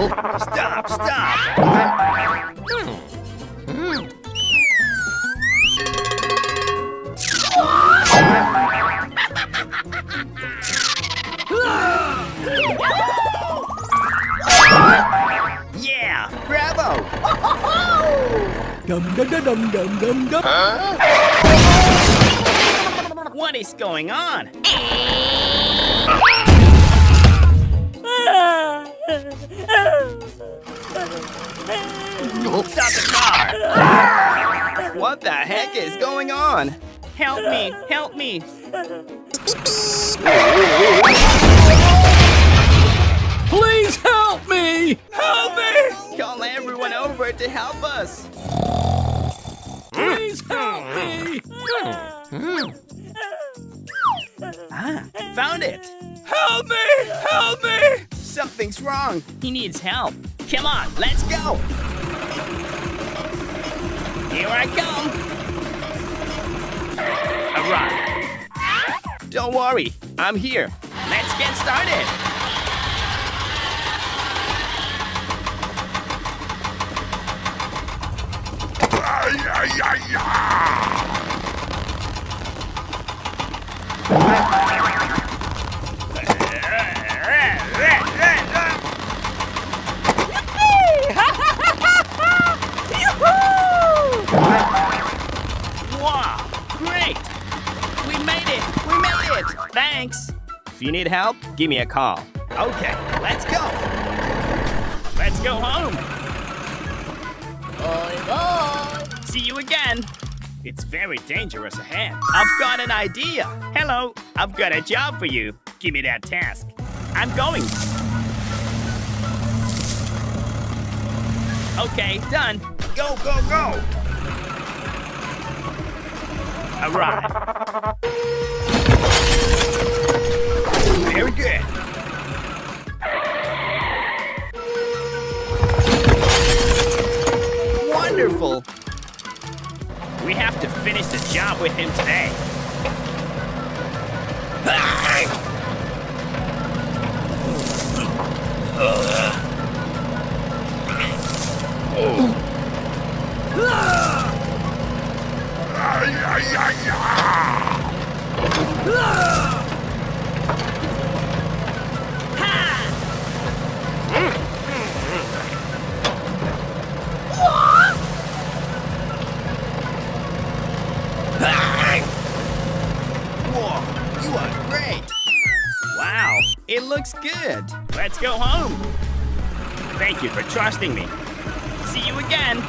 Stop, stop! Yeah! Bravo! Dum dum dum dum dum dum dum. What is going on? Stop the car! What the heck is going on? Help me! Help me! Please help me! Help me! Call everyone over to help us! Please help me! Ah, found it! Help me! Help me! Something's wrong! He needs help! Come on, let's go! Here I come! Alright! Don't worry, I'm here! Let's get started! Wow, great! We made it! We made it! Thanks! If you need help, give me a call. Okay, let's go! Let's go home! Bye bye. See you again! It's very dangerous ahead. I've got an idea! Hello, I've got a job for you. Give me that task. I'm going! Okay, done! Go, go, go! Alright. Very good. Wonderful. We have to finish the job with him today. Whoa, you are great. Wow, it looks good. Let's go home. Thank you for trusting me. See you again.